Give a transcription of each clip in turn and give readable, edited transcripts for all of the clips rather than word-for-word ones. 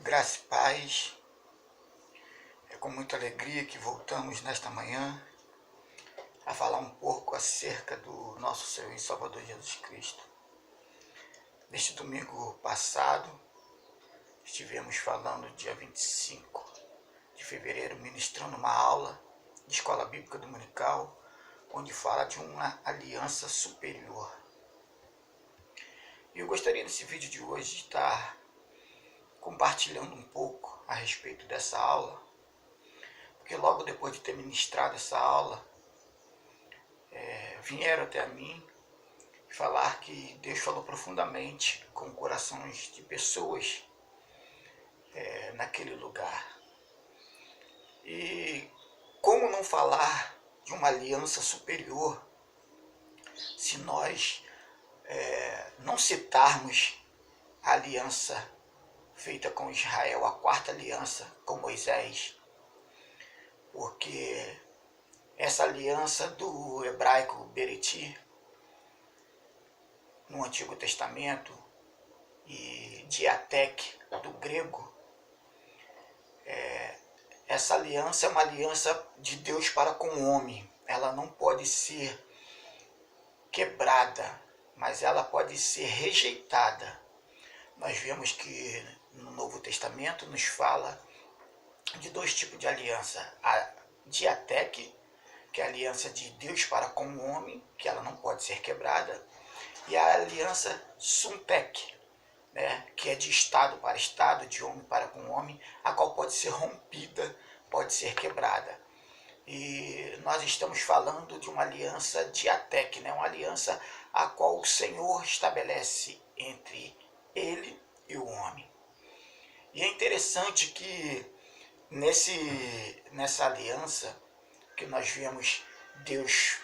Graça e paz, é com muita alegria que voltamos nesta manhã a falar um pouco acerca do nosso Senhor e Salvador Jesus Cristo. Neste domingo passado, estivemos falando, dia 25 de fevereiro, ministrando uma aula de Escola Bíblica Dominical, onde fala de uma aliança superior. E eu gostaria nesse vídeo de hoje de estar compartilhando um pouco a respeito dessa aula, porque logo depois de ter ministrado essa aula, vieram até mim falar que Deus falou profundamente com corações de pessoas naquele lugar. E como não falar de uma aliança superior se nós não citarmos a aliança feita com Israel, a quarta aliança com Moisés, porque essa aliança do hebraico Beriti, no Antigo Testamento, e Diatec, do grego, essa aliança é uma aliança de Deus para com o homem. Ela não pode ser quebrada, mas ela pode ser rejeitada. Nós vemos que no Novo Testamento nos fala de dois tipos de aliança. A Diatec, que é a aliança de Deus para com o homem, que ela não pode ser quebrada, e a aliança Suntec, que é de Estado para Estado, de homem para com homem, a qual pode ser rompida, pode ser quebrada. E nós estamos falando de uma aliança Diatec, uma aliança a qual o Senhor estabelece entre ele e o homem. E é interessante que nessa aliança que nós vemos Deus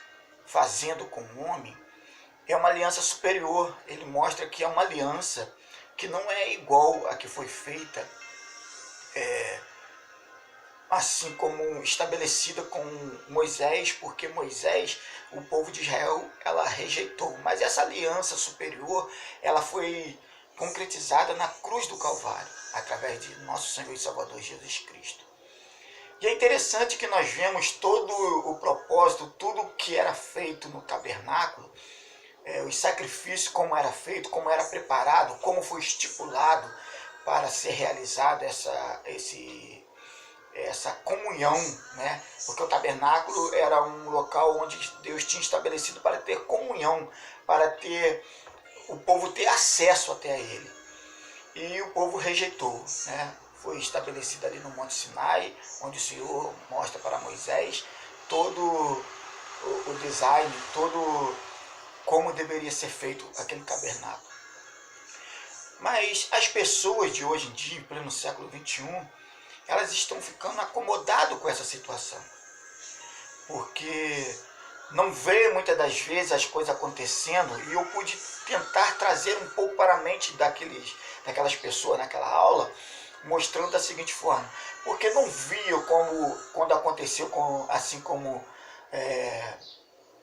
fazendo com o homem, é uma aliança superior. Ele mostra que é uma aliança que não é igual a que foi feita, assim como estabelecida com Moisés, porque Moisés, o povo de Israel, ela rejeitou. Mas essa aliança superior, ela foi concretizada na cruz do Calvário, através de nosso Senhor e Salvador Jesus Cristo. E é interessante que nós vemos todo o propósito, tudo que era feito no tabernáculo, os sacrifícios, como era feito, como era preparado, como foi estipulado para ser realizado essa comunhão, porque o tabernáculo era um local onde Deus tinha estabelecido para ter comunhão, para o povo ter acesso até ele. E o povo rejeitou, Foi estabelecido ali no Monte Sinai, onde o Senhor mostra para Moisés todo o design, todo como deveria ser feito aquele tabernáculo. Mas as pessoas de hoje em dia, em pleno século XXI, elas estão ficando acomodadas com essa situação, porque não vê muitas das vezes as coisas acontecendo, e eu pude tentar trazer um pouco para a mente daquelas pessoas naquela aula, mostrando da seguinte forma: porque não via quando aconteceu, assim como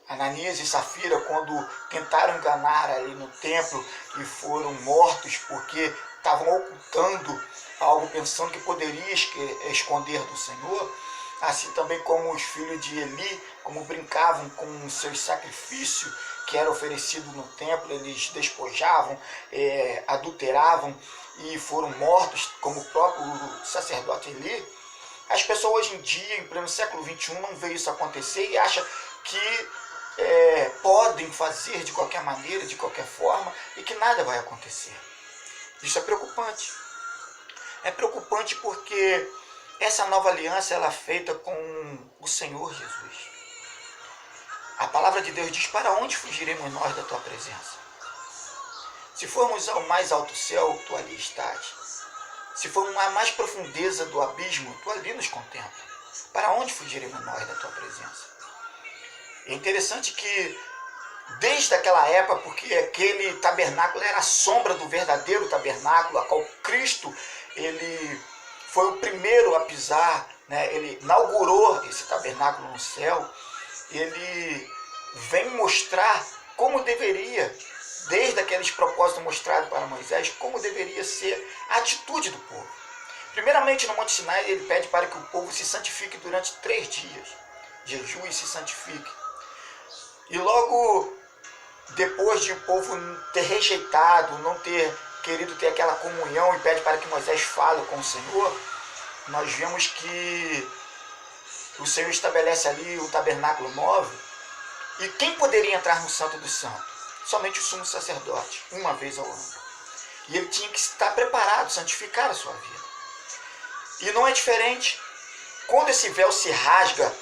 Ananias e Safira, quando tentaram enganar ali no templo e foram mortos porque estavam ocultando algo, pensando que poderia esconder do Senhor. Assim também como os filhos de Eli, como brincavam com os seus sacrifícios que era oferecido no templo, eles despojavam, adulteravam e foram mortos, como o próprio sacerdote Eli. As pessoas hoje em dia, em pleno século XXI, não vê isso acontecer e acham que podem fazer de qualquer maneira, de qualquer forma, e que nada vai acontecer. Isso é preocupante. É preocupante porque essa nova aliança ela é feita com o Senhor Jesus. A palavra de Deus diz: para onde fugiremos nós da tua presença? Se formos ao mais alto céu, tu ali estás. Se formos à mais profundeza do abismo, tu ali nos contempla. Para onde fugiremos nós da tua presença? É interessante que desde aquela época, porque aquele tabernáculo era a sombra do verdadeiro tabernáculo, a qual Cristo ele foi o primeiro a pisar, ele inaugurou esse tabernáculo no céu. Ele vem mostrar como deveria, desde aqueles propósitos mostrados para Moisés, como deveria ser a atitude do povo. Primeiramente, no Monte Sinai, ele pede para que o povo se santifique durante 3 dias. Jejue e se santifique. E logo depois de o povo ter rejeitado, não ter querido ter aquela comunhão, e pede para que Moisés fale com o Senhor, nós vemos que o Senhor estabelece ali o tabernáculo móvel. E quem poderia entrar no Santo dos Santos? Somente o sumo sacerdote, uma vez ao ano. E ele tinha que estar preparado, santificar a sua vida. E não é diferente. Quando esse véu se rasga,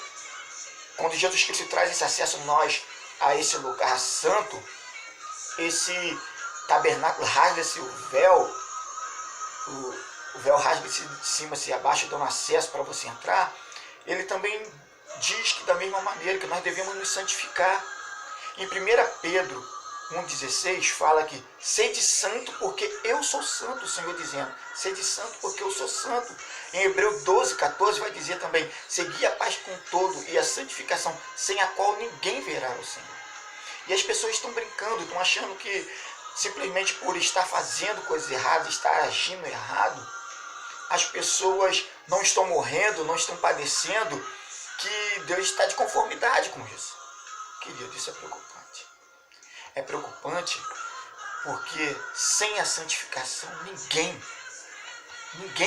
quando Jesus Cristo traz esse acesso nós a esse lugar santo, esse tabernáculo rasga-se o véu rasga-se de cima, se abaixo, dando acesso para você entrar. Ele também diz que da mesma maneira que nós devemos nos santificar. Em 1 Pedro 1,16 fala que sede santo porque eu sou santo, o Senhor dizendo, sede santo porque eu sou santo. Em Hebreus 12,14 vai dizer também, segui a paz com todo e a santificação, sem a qual ninguém verá o Senhor. E as pessoas estão brincando, estão achando que simplesmente por estar fazendo coisas erradas, estar agindo errado, as pessoas não estão morrendo, não estão padecendo, que Deus está de conformidade com isso. Querido, isso é preocupante. É preocupante porque sem a santificação ninguém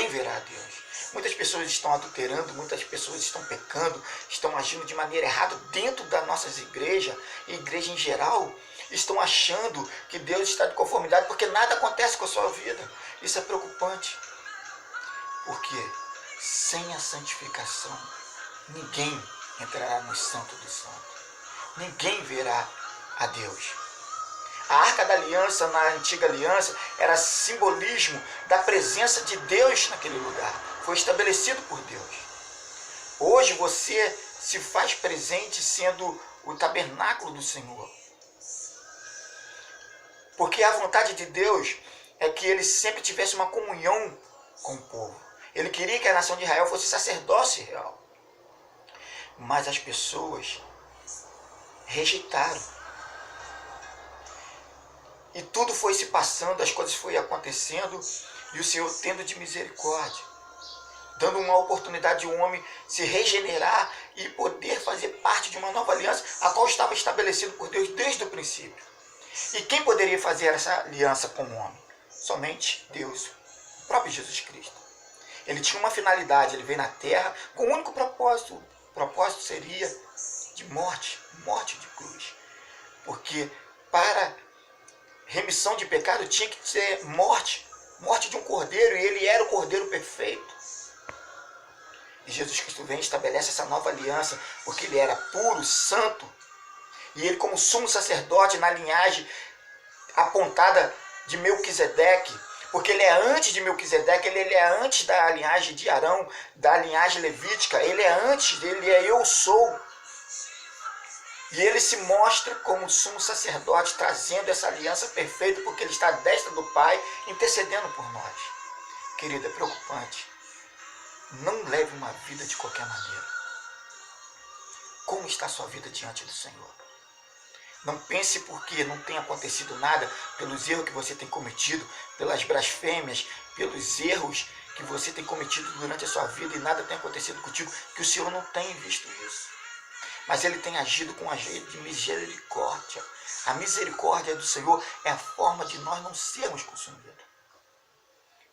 verá a Deus. Muitas pessoas estão adulterando, muitas pessoas estão pecando, estão agindo de maneira errada dentro das nossas igrejas, e igreja em geral, estão achando que Deus está de conformidade porque nada acontece com a sua vida. Isso é preocupante. Porque sem a santificação, ninguém entrará no Santo dos Santos. Ninguém verá a Deus. A Arca da Aliança, na Antiga Aliança, era simbolismo da presença de Deus naquele lugar. Foi estabelecido por Deus. Hoje você se faz presente sendo o tabernáculo do Senhor. Porque a vontade de Deus é que ele sempre tivesse uma comunhão com o povo. Ele queria que a nação de Israel fosse sacerdócio real. Mas as pessoas rejeitaram. E tudo foi se passando, as coisas foram acontecendo, e o Senhor tendo de misericórdia, dando uma oportunidade de um homem se regenerar e poder fazer parte de uma nova aliança, a qual estava estabelecida por Deus desde o princípio. E quem poderia fazer essa aliança com o homem? Somente Deus, o próprio Jesus Cristo. Ele tinha uma finalidade, ele veio na terra com um único propósito. O propósito seria de morte de cruz. Porque para remissão de pecado tinha que ser morte de um cordeiro, e ele era o cordeiro perfeito. E Jesus Cristo vem e estabelece essa nova aliança, porque ele era puro, santo, e ele como sumo sacerdote na linhagem apontada de Melquisedeque, porque ele é antes de Melquisedeque, ele é antes da linhagem de Arão, da linhagem levítica, ele é antes, ele é eu sou. E ele se mostra como sumo sacerdote, trazendo essa aliança perfeita, porque ele está à destra do Pai, intercedendo por nós. Querido, é preocupante. Não leve uma vida de qualquer maneira. Como está a sua vida diante do Senhor? Não pense porque não tem acontecido nada, pelos erros que você tem cometido, pelas blasfêmias, pelos erros que você tem cometido durante a sua vida e nada tem acontecido contigo, que o Senhor não tem visto isso. Mas ele tem agido com agir de misericórdia. A misericórdia do Senhor é a forma de nós não sermos consumidos.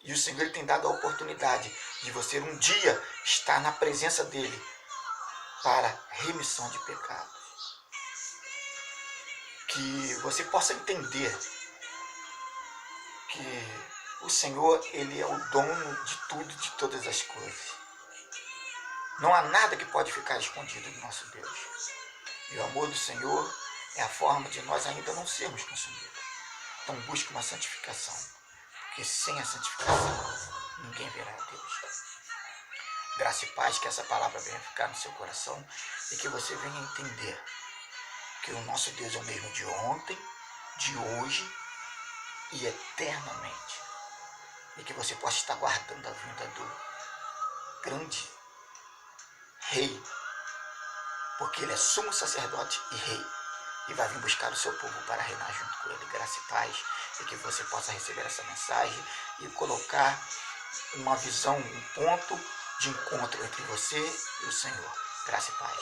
E o Senhor tem dado a oportunidade de você um dia estar na presença dele para remissão de pecados. Que você possa entender que o Senhor, ele é o dono de tudo e de todas as coisas. Não há nada que pode ficar escondido do nosso Deus. E o amor do Senhor é a forma de nós ainda não sermos consumidos. Então busque uma santificação, porque sem a santificação ninguém verá a Deus. Graça e paz, que essa palavra venha ficar no seu coração e que você venha entender que o nosso Deus é o mesmo de ontem, de hoje e eternamente. E que você possa estar guardando a vinda do grande Rei, porque ele é sumo sacerdote e rei, e vai vir buscar o seu povo para reinar junto com ele. Graça e paz, e que você possa receber essa mensagem e colocar uma visão, um ponto de encontro entre você e o Senhor. Graça e paz.